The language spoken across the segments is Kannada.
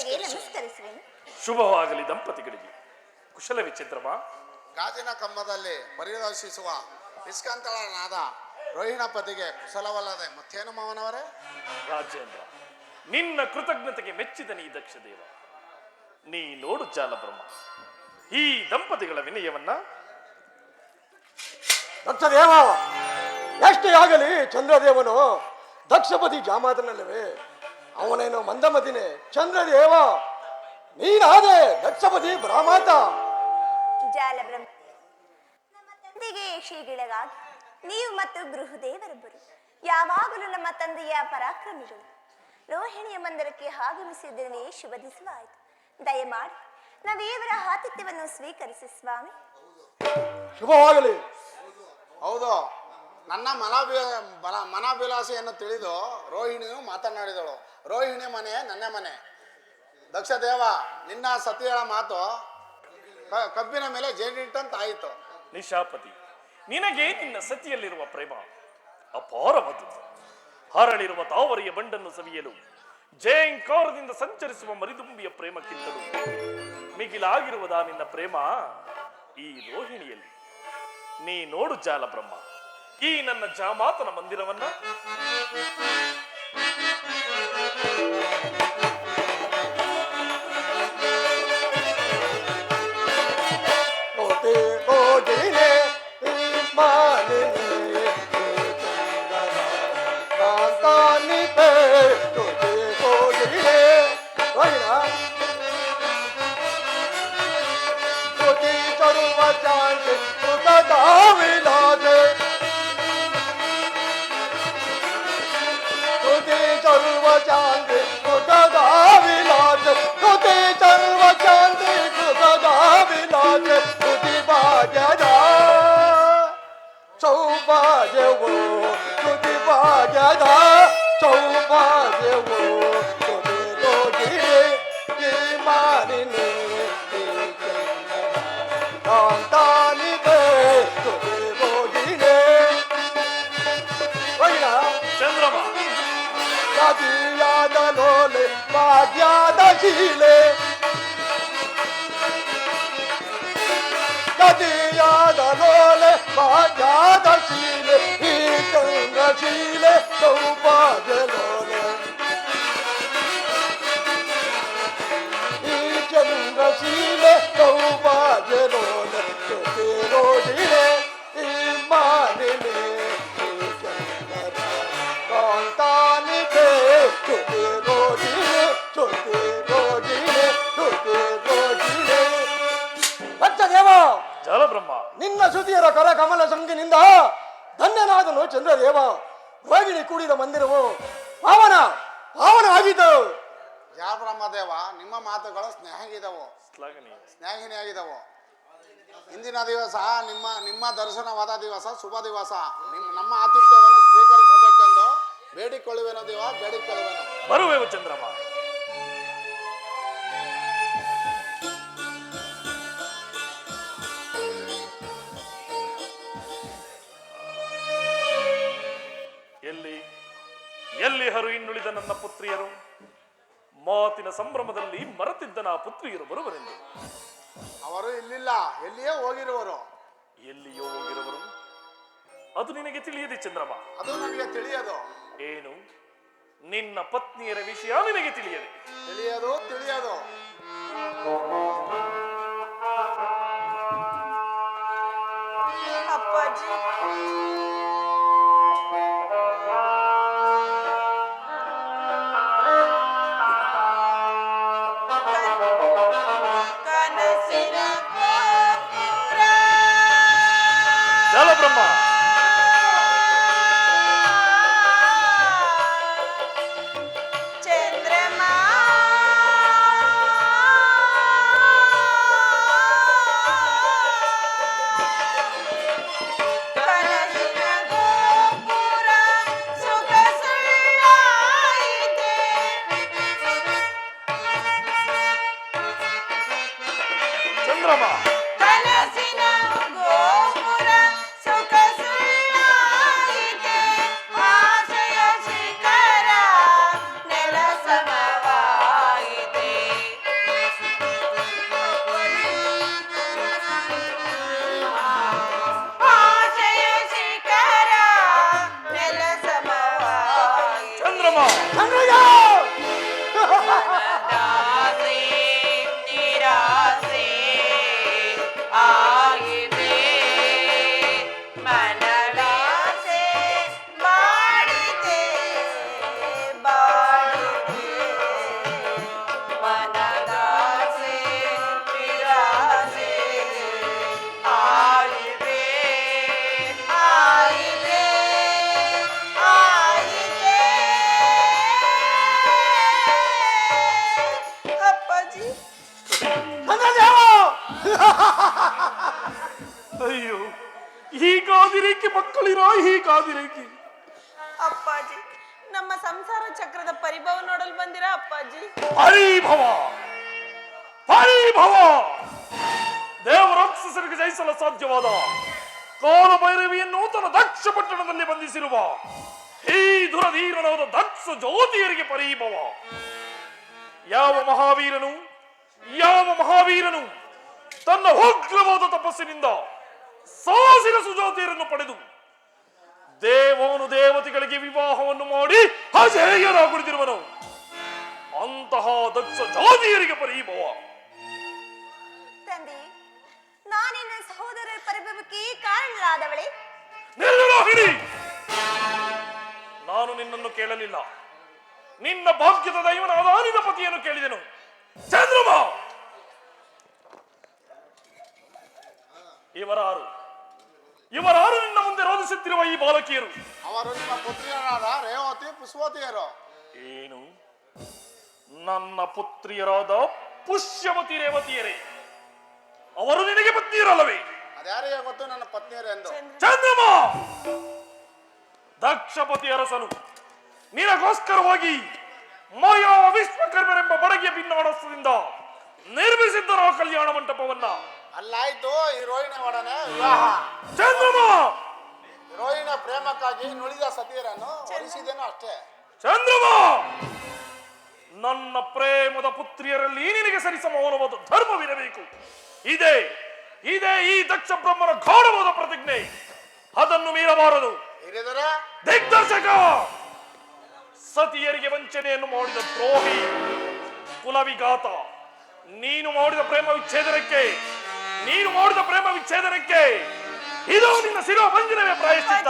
ದಂಪತಿಗೆ ನಮಸ್ಕರಿಸುವೆನು. ಶುಭವಾಗಲಿ ದಂಪತಿಗಳಿಗೆ. ಕುಶಲವೇ ಚಂದ್ರಮ? ಗಾಜಿನ ಕಂಬದಲ್ಲಿ ಪರಿದರ್ಶಿಸುವ ನಿಷ್ಕಂತಳನಾದ ರೋಹಿಣಪತಿಗೆ ಕುಶಲವಲ್ಲದೆ ಮತ್ತೇನು ಮಾವನವರೇ? ರಾಜೇಂದ್ರ, ನಿನ್ನ ಕೃತಜ್ಞತೆಗೆ ಮೆಚ್ಚಿದ ನೀ ದಕ್ಷ ದೇವ. ನೀ ನೋಡು ಜಾಲಬ್ರಹ್ಮ, ಈ ದಂಪತಿಗಳ ವಿನಯವನ್ನ. ದಕ್ಷ ದೇವ, ಎಷ್ಟೇ ಆಗಲಿ ಚಂದ್ರದೇವನು ದಕ್ಷಪತಿ ಜಾಮಾತನಲ್ಲವೇ? ಅವನೇನು ಮಂದಮತಿನೇ? ಚಂದ್ರದೇವ ನೀನಾದೆ ದಕ್ಷಪತಿ ಬ್ರಹ್ಮಾತ. ಜಾಲಬ್ರಹ್ಮ, ನಮ್ಮ ತಂದೆಗೆ ಶ್ರೀಗಿಳಗಾಗಿ ನೀವು ಮತ್ತು ಗೃಹದೇವರೊಬ್ಬರು ಯಾವಾಗಲೂ ನಮ್ಮ ತಂದೆಯ ಪರಾಕ್ರಮಿಗಳು. ರೋಹಿಣಿಯ ಮಂದಿರಕ್ಕೆ ಆಗಮಿಸಿದ್ದನ್ನೇ ಶುಭದಿಸುವಾಯಿತು. ದಯಮಾಡಿ ನಾವೇವರ ಆತಿಥ್ಯವನ್ನು ಸ್ವೀಕರಿಸಿ ಸ್ವಾಮಿ. ಶುಭವಾಗಲಿ. ಹೌದು, ನನ್ನ ಮನಾಭಿಲಾಷೆಯನ್ನು ತಿಳಿದು ರೋಹಿಣಿಯು ಮಾತನಾಡಿದಳು. ರೋಹಿಣಿ ಮನೆ ನನ್ನ ಮನೆ. ದಕ್ಷ ದೇವ, ನಿನ್ನ ಸತಿಯಳ ಮಾತು ಕಬ್ಬಿನ ಮೇಲೆ ಜೇನಿಟ್ಟಂತಾಯಿತು. ನಿಶಾಪತಿ, ನಿನಗೆ ನಿನ್ನ ಸತಿಯಲ್ಲಿರುವ ಪ್ರೇಮ ಅಪಾರವಾದದ್ದು. ಹರಳಿರುವ ತಾವರಿಯ ಬಂಡನ್ನು ಸವಿಯಲು ಜಯಂಕಾರದಿಂದ ಸಂಚರಿಸುವ ಮರಿದುಂಬಿಯ ಪ್ರೇಮಕ್ಕಿಂತಲೂ ಮಿಗಿಲಾಗಿರುವುದಾ ನಿನ್ನ ಪ್ರೇಮ ಈ ರೋಹಿಣಿಯಲ್ಲಿ. ನೀ ನೋಡು ಜಾಲಬ್ರಹ್ಮ, ಈ ನನ್ನ ಜಾಮಾತನ ಮಂದಿರವನ್ನ. ಜಾಲಬ್ರಹ್ಮ, ನಿನ್ನ ಶ್ರುತಿಯರ ಕರ ಕಮಲ ಸಂಗಿನಿಂದ ಧನ್ಯನಾದನು ಚಂದ್ರದೇವ. ರೋಹಿಣಿ ಕೂಡಿದ ಮಂದಿರವು ಪಾವನ ಆಗಿದ್ದು. ಜಾಲಬ್ರಹ್ಮದೇವ, ನಿಮ್ಮ ಮಾತುಗಳು ಸ್ನೇಹಿನಿಯಾಗಿದ್ದವು. ಇಂದಿನ ದಿವಸ ನಿಮ್ಮ ದರ್ಶನವಾದ ದಿವಸ, ಶುಭ ದಿವಸ. ನಮ್ಮ ಆತಿಥ್ಯವನ್ನು ಸ್ವೀಕರಿಸಬೇಕೆಂದು ಬೇಡಿಕೊಳ್ಳುವೆನು ದೇವ, ಬೇಡಿಕೊಳ್ಳುವೆನು. ಬರುವೆವು ಚಂದ್ರಮ. ಎಲ್ಲಿ ಹರು ಇನ್ನುಳಿದ ನನ್ನ ಪುತ್ರಿಯರು? ಮಾತಿನ ಸಂಭ್ರಮದಲ್ಲಿ ಮರೆತಿದ್ದನ ಪುತ್ರಿಯರು ಬರುವರೆಂದು. ಅವರು ಇಲ್ಲಿಲ್ಲ, ಎಲ್ಲಿಯೇ ಹೋಗಿರುವರು. ಎಲ್ಲಿಯೋ ಹೋಗಿರುವರು? ಅದು ನಿನಗೆ ತಿಳಿಯದೆ ಚಂದ್ರಮ? ಅದು ನನಗೆ ತಿಳಿಯದು. ಏನು? ನಿನ್ನ ಪತ್ನಿಯರ ವಿಷಯ ನಿನಗೆ ತಿಳಿಯದೆ? ತಿಳಿಯದು. ಅಪ್ಪಾಜಿ, ಜಾಲಬ್ರಹ್ಮ, ಚಂದ್ರಮ ಸಂಸಾರ ಚಕ್ರದ ಪರಿಭವ ನೋಡಲು ಬಂದಿರಾ ಅಪ್ಪಾಜಿ? ಪರಿಭವ ಪರಿಭವ ದೇವರಾಕ್ಷಸರಿಗೆ ಜಯಿಸಲು ಸಾಧ್ಯವಾದ ಕಾಲಭೈರವಿಯನ್ನು ತನ್ನ ದಕ್ಷ ಪಟ್ಟಣದಲ್ಲಿ ಬಂಧಿಸಿರುವ ಈ ದುರಧೀರನಾದ ದಕ್ಷ ಜ್ಯೋತಿಯರಿಗೆ ಪರಿಭವ. ಯಾವ ಮಹಾವೀರನು ತನ್ನ ಉಗ್ರವಾದ ತಪಸ್ಸಿನಿಂದ ಸಾಹಸಿನ ಸುಜಾತಿಯರನ್ನು ಪಡೆದು ದೇವಾನುದೇವತೆಗಳಿಗೆ ವಿವಾಹವನ್ನು ಮಾಡಿ ಅಜೇಯರಾಗುತ್ತಿರುವನು ಅಂತಹ ದಕ್ಷ ಜಾತಿಯರಿಗೆ ಪರಿಭವ. ತಂದೆ, ನಾನಿನ್ನ ಸಹೋದರರ ಪರಿಭವಕ್ಕೆ ಕಾರಣಲಾದವಳೆ. ನಿಲ್ಲುರೋಹಿಣಿ, ನಾನು ನಿನ್ನನ್ನು ಕೇಳಲಿಲ್ಲ, ನಿನ್ನ ಭಾಗ್ಯದ ದೈವನಾದ ನಿನ್ನ ಪತಿಯನ್ನು ಕೇಳಿದೆನು. ಚಂದ್ರಮ, ಇವರಾರು ನಿನ್ನ ಮುಂದೆ ರೋಧಿಸುತ್ತಿರುವ ಈ ಬಾಲಕಿಯರು? ಅವರು ನಿಮ್ಮ ಪುತ್ರಿಯರಾದ ರೇವತಿ ಪುಷ್ಪವತಿಯರು. ಏನು, ನನ್ನ ಪುತ್ರಿಯರಾದ ಪುಷ್ಯವತಿ ರೇವತಿಯರೇ? ಅವರು ನಿನಗೆ ಪತ್ನಿಯರಲ್ಲವೇ? ಅದ್ಯಾರಿಗೆ ಗೊತ್ತು ನನ್ನ ಪತ್ನಿಯರು ಎಂದು? ಚಂದ್ರಮ, ದಕ್ಷಪತಿ ಅರಸನು ನಿನಗೋಸ್ಕರವಾಗಿ ಮಾಯಾ ವಿಶ್ವಕರ್ಮರೆಂಬ ಬಡಗಿಯ ಭಿನ್ನಾಡಸ್ತ್ರದಿಂದ ನಿರ್ಮಿಸಿದ್ದ ಕಲ್ಯಾಣ ಮಂಟಪವನ್ನ ಅಲ್ಲಾಯ್ತು ಈ ರೋಹಿಣಿ ಒಡನೆ ವಿವಾಹ. ಚಂದ್ರಮ, ರೋಹಿಣಿಯ ಪ್ರೇಮಕ್ಕಾಗಿ ನುಳಿದ ಸತಿಯರನ್ನು ವರಿಸಿದೇನೋ ಅಷ್ಟೇ. ಚಂದ್ರಮ, ನನ್ನ ಪ್ರೇಮದ ಪುತ್ರಿಯರಲ್ಲಿ ನಿನಗೆ ಸರಿಸಮಾನವಾದ ಧರ್ಮವಿರಬೇಕು. ಇದೇ ಈ ದಕ್ಷ ಬ್ರಹ್ಮನ ಗಾಢವಾದ ಪ್ರತಿಜ್ಞೆ. ಅದನ್ನು ಮೀರಬಾರದು. ಹಿರಿದರೆ ದಿಗ್ದರ್ಶಕ, ಸತಿಯರಿಗೆ ವಂಚನೆಯನ್ನು ಮಾಡಿದ ದ್ರೋಹಿ, ಕುಲವಿಘಾತ, ನೀನು ಮಾಡಿದ ಪ್ರೇಮ ವಿಚ್ಛೇದನಕ್ಕೆ ಇದು ನಿನ್ನ ಶಿರೋ ಭಂಜನವೇ ಪ್ರಾಯಶ್ಚಿತ್ತ.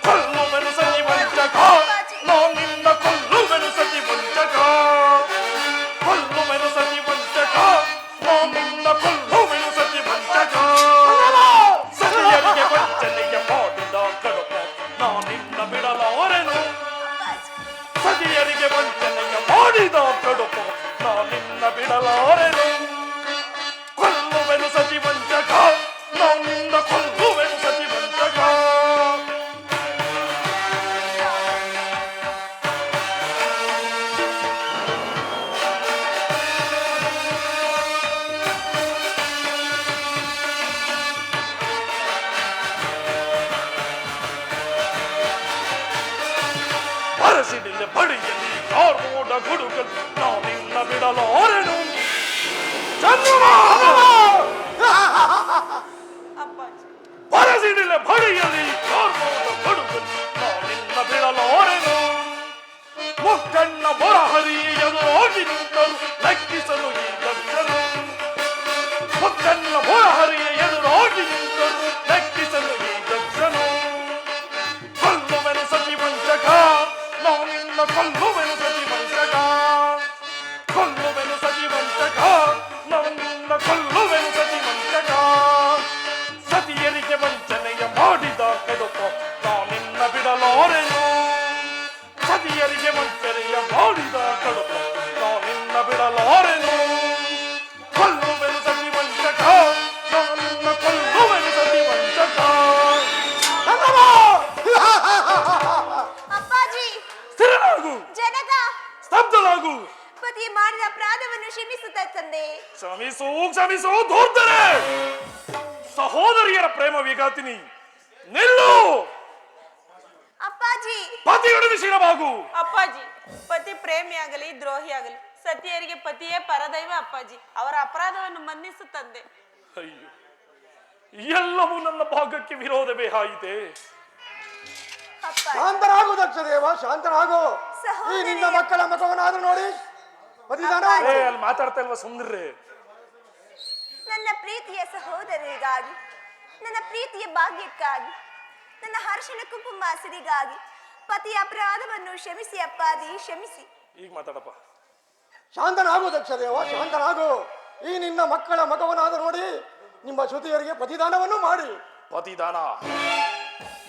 ಕೊಲ್ಲುವೆನು ಸತಿ ವಂಚಕ, ನಾನು ನಿನ್ನ ಕೊಲ್ಲುವೆನು ಸತಿ ವಂಚಕ. ಕೊಲ್ಲುವೆನು ಸತಿ ವಂಚಕ, ನಾನು ನಿನ್ನ ಕೊಲ್ಲುವೆನು ಸತಿ ವಂಚಕ. ಸತಿಯರಿಗೆ ವಂಚನೆಯ ಮಾಡಿದ ಕಡುಪ ನಾನಿನ್ನ ಬಿಡಲಾರೆನು. ಸತಿಯರಿಗೆ ವಂಚನೆಯ ಮಾಡಿದ ಕಡುಪ ನಾನಿನ್ನ ಬಿಡಲಾರೆನು. ಕೊಲ್ಲುವೆನು ಸತಿ ವಂಚಕ, ನಾನಿನ್ನ ಕೊಲ್ಲುವೆನು ಸತಿ ವಂಚಕ. ಅರಸಿನಿಲ್ಲ ಬಡಿಯಲ್ಲಿ ಕಾರ್ಮೋಡ ಗುಡುಗಲ್ ನಾನಿನ್ನ ಬಿಡಲಾರೆನು. ಚಂದ್ರಮ, ಅಪ್ಪಾಜಿ, ಅರಸಿನಿಲ್ಲ ಬಡಿಯಲ್ಲಿ ಕಾರ್ಮೋಡ ಗುಡುಗಲ್ ನಾನಿನ್ನ ಬಿಡಲಾರೆನು. ಮುಕ್ಕಣ್ಣ ಮೊರಹರಿ ಎದುರಾಗಿ ನಿಂತರು ಲೆಕ್ಕಿಸಲು ಈ ದಕ್ಷರು. ಮುಕ್ಕಣ್ಣ ಮೊರಹರಿಯ ಎದುರಾಗಿ ನಿಂತರು ಲೆಕ್ಕಿಸಲು ಈ ದಕ್ಷನು. ಕೊಲ್ಲುವೆನು ಸತಿ ವಂಚಕ, ನಾನಿನ್ನ ಕೊಲ್ಲುವೆನು ಸತಿ ವಂಚಕ. ಕೊಲ್ಲುವೆನು ಸತಿ ವಂಚಕ, ನಾನಿನ್ನ ಕೊಲ್ಲುವೆನು ಸತಿ ವಂಚಕ. ಸತಿಯರಿಗೆ ವಂಚನೆಯ ಮಾಡಿದ ಕಡುಪ ನಾನಿನ್ನ ಬಿಡಲಾರೆನು. ಸತಿಯರಿಗೆ ವಂಚನೆಯ ಮಾಡಿದ ಕಡುಪ ನಾನಿನ್ನ ಬಿಡಲಾರೆನು. ಕೊಲ್ಲುವೆನು ಸತಿ ವಂಚಕ, ನಾನಿನ್ನ ಕೊಲ್ಲುವೆನು ಸತಿ ವಂಚಕ. ಅಪ್ಪಾಜಿ, ಸ್ಥಿರನಾಗು, ಜನಕ, ಸ್ತಬ್ಧನಾಗು. ಪತಿ ಮಾಡಿದ ಅಪರಾಧವನ್ನು ಕ್ಷಮಿಸುತ್ತ ತಂದೆ. ಕ್ಷಮಿಸು ಧೂರ್ತರೆ. ಸಹೋದರಿಯರ ಪ್ರೇಮ ವಿಘಾತಿನಿ, ನಿಲ್ಲು. ಅಪ್ಪಾಜಿ, ಪತಿಯೊಡನೆ ಶಿರವಾಗು. ಅಪ್ಪಾಜಿ, ಪತಿ ಪ್ರೇಮಿಯಾಗಲಿ ದ್ರೋಹಿಯಾಗಲಿ ಸತಿಯರಿಗೆ ಪತಿಯೇ ಪರದೈವ. ಅಪ್ಪಾಜಿ, ಅವರ ಅಪರಾಧವನ್ನು ಮನ್ನಿಸು ತಂದೆ. ಅಯ್ಯೋ, ಎಲ್ಲವೂ ನನ್ನ ಭಾಗಕ್ಕೆ ವಿರೋಧವೇ ಆಯಿತೆ. ಅಪ್ಪಾಜಿ, ಶಾಂತನಾಗು ದಕ್ಷ ದೇವ, ಶಾಂತನಾಗು. ಈ ಸಹೋದರಿಯ- ನಿನ್ನ ಮಕ್ಕಳ ಮಗವನಾದ್ರೂ ನೋಡಿ ಬದಿದಾನ. ಅಲ್ಲಿ ಮಾತಾಡ್ತಾ ಇಲ್ವಾ, ಸುಮ್ನಿರ್ರಿ. ನನ್ನ ಪ್ರೀತಿಯ ಸಹೋದರರಿಗಾಗಿ, ನನ್ನ ಪ್ರೀತಿಯ ಭಾಗ್ಯಕ್ಕಾಗಿ, ನನ್ನ ಹರ್ಷನ ಕುಂಕುಮಾಸರಿಗಾಗಿ ಪತಿಯ ಅಪರಾಧವನ್ನು ಕ್ಷಮಿಸಿ ಅಪ್ಪಾಜಿ, ಕ್ಷಮಿಸಿ. ಈಗ ಮಾತಾಡಪ್ಪ. ಶಾಂತನಾಗು ದಕ್ಷ ದೇವ, ಶಾಂತನಾಗು. ಈ ನಿನ್ನ ಮಕ್ಕಳ ಮಗವನಾದ ನೋಡಿ ನಿಮ್ಮ ಶ್ರುತಿಯರಿಗೆ ಪ್ರತಿದಾನವನ್ನು ಮಾಡಿ. ಪತಿದಾನ?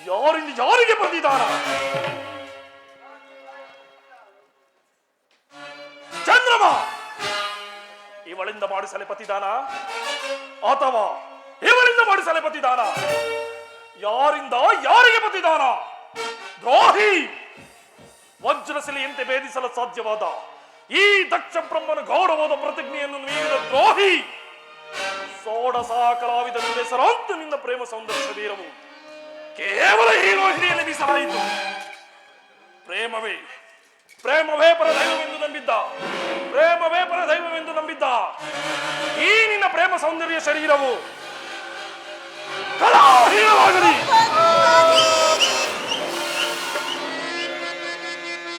ಯಾರಿಗೆ ಪತಿದಾನ? ಚಂದ್ರಮ, ಇವಳಿಂದ ಮಾಡಿಸಲೇ ಪತಿದಾನ ಅಥವಾ ಇವಳಿಂದ ನಿನ್ನಿಂದ ಮಾಡಿಸಲೇ ಪತಿದಾನ? ಯಾರಿಂದ ಯಾರಿಗೆ ಪತಿದಾನ? ದ್ರೋಹಿ! ವಜ್ರಶಿಲೆಯಂತೆ ಭೇದಿಸಲು ಸಾಧ್ಯವಾದ ಈ ದಕ್ಷ ಬ್ರಹ್ಮನ ಗೌರವದ ಪ್ರತಿಜ್ಞೆಯನ್ನು ಮೀರಿದ ದ್ರೋಹಿ! ಸೋಡಸ ಕಲಾವಿದನ ಹೆಸರಾಂತು ನಿನ್ನ ಪ್ರೇಮ ಸೌಂದರ್ಯ ಶರೀರವು ಕೇವಲ ಈ ರೋಹಿಣಿಯಲ್ಲಿ ಮೀಸಲಾಯಿತು. ಪ್ರೇಮವೇ ಪ್ರೇಮವೇ ಪರದೈವವೆಂದು ನಂಬಿದ್ದ, ಪ್ರೇಮವೇ ಪರದೈವವೆಂದು ನಂಬಿದ್ದ ಈ ನಿನ್ನ ಪ್ರೇಮ ಸೌಂದರ್ಯ ಶರೀರವು ಕಲಾಹೀನವಾಗಲಿ.